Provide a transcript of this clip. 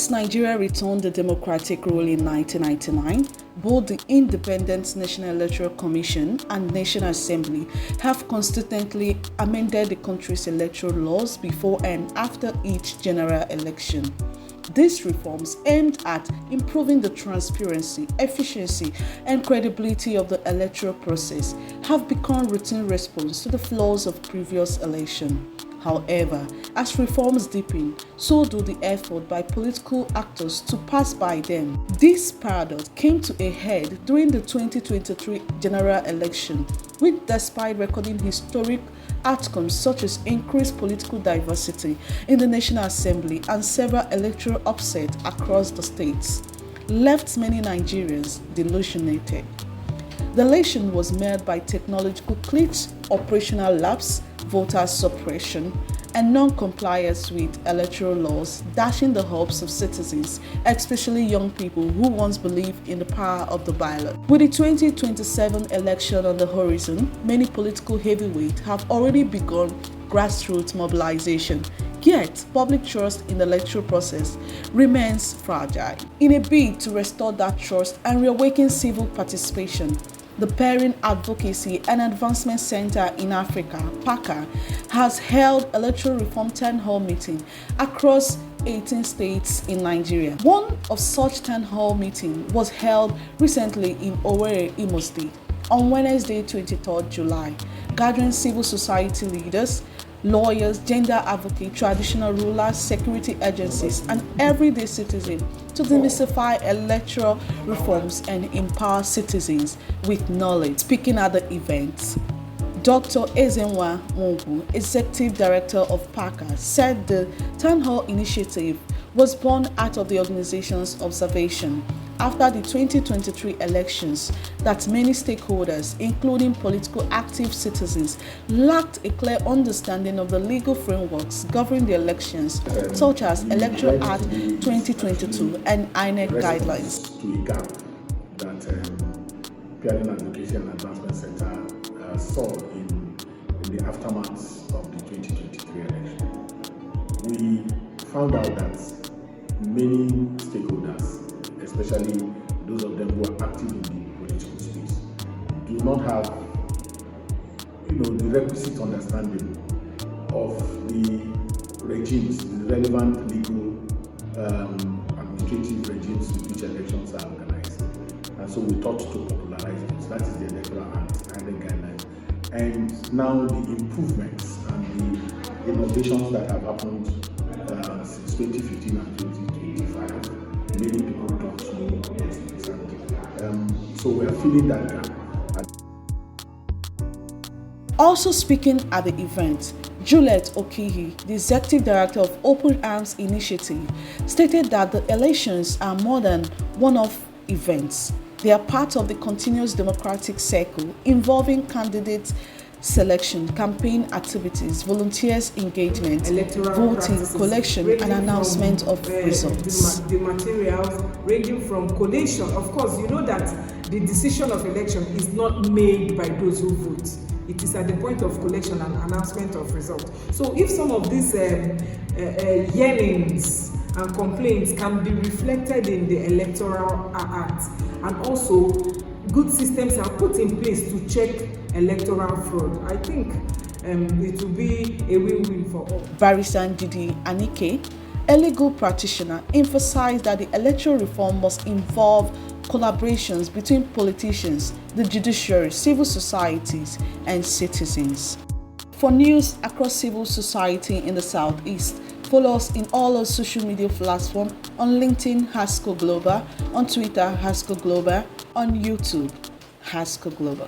Since Nigeria returned the democratic rule in 1999, both the Independent National Electoral Commission and National Assembly have consistently amended the country's electoral laws before and after each general election. These reforms, aimed at improving the transparency, efficiency, and credibility of the electoral process, have become routine response to the flaws of previous elections. However, as reforms deepen, so do the effort by political actors to pass by them. This paradox came to a head during the 2023 general election, which, despite recording historic outcomes such as increased political diversity in the National Assembly and several electoral upsets across the states, left many Nigerians disillusioned. The election was marred by technological glitches, operational lapse, voter suppression, and non-compliance with electoral laws, dashing the hopes of citizens, especially young people who once believed in the power of the ballot. With the 2027 election on the horizon, many political heavyweights have already begun grassroots mobilization. Yet, public trust in the electoral process remains fragile. In a bid to restore that trust and reawaken civil participation, the Parent Advocacy and Advancement Center in Africa, PAACA, has held electoral reform townhall meetings across 18 states in Nigeria. One of such townhall meetings was held recently in Owerri, Imo State, on Wednesday, 23rd July, gathering civil society leaders, lawyers, gender advocates, traditional rulers, security agencies, and everyday citizens to demystify electoral reforms and empower citizens with knowledge. Speaking at the event, Dr. Ezenwa Mungu, Executive Director of PAACA, said the Town Hall initiative was born out of the organization's observation after the 2023 elections that many stakeholders, including political active citizens, lacked a clear understanding of the legal frameworks governing the elections, such as Electoral Act 2022 and INEC guidelines. To a gap that Parent Advocacy and Advancement Center saw in the aftermath of the 2023 election. We found out that many stakeholders, especially those of them who are active in the political space, do not have, the requisite understanding of the regimes, the relevant legal, administrative regimes with which elections are organized. And so we thought to popularize it. That is the Electoral Act and the guidelines. And now the improvements and the innovations that have happened since 2015 and 2025, many people don't know this. So we are feeling that gap. Also speaking at the event, Juliet Okihi, the Executive Director of Open Arms Initiative, stated that the elections are more than one-off events. They are part of the continuous democratic cycle involving candidates selection, campaign activities, volunteers engagement, voting, collection, and announcement of results. The materials ranging from collation. Of course, you know that the decision of election is not made by those who vote. It is at the point of collection and announcement of results. So if some of these yearnings and complaints can be reflected in the Electoral Act, and also good systems are put in place to check electoral fraud, I think it will be a win-win for all. Barrister Ndidi Anike, a legal practitioner, emphasized that the electoral reform must involve collaborations between politicians, the judiciary, civil societies, and citizens. For news across civil society in the Southeast, follow us in all our social media platforms on LinkedIn, Hasco Global, on Twitter, Hasco Global, on YouTube, Hasco Global.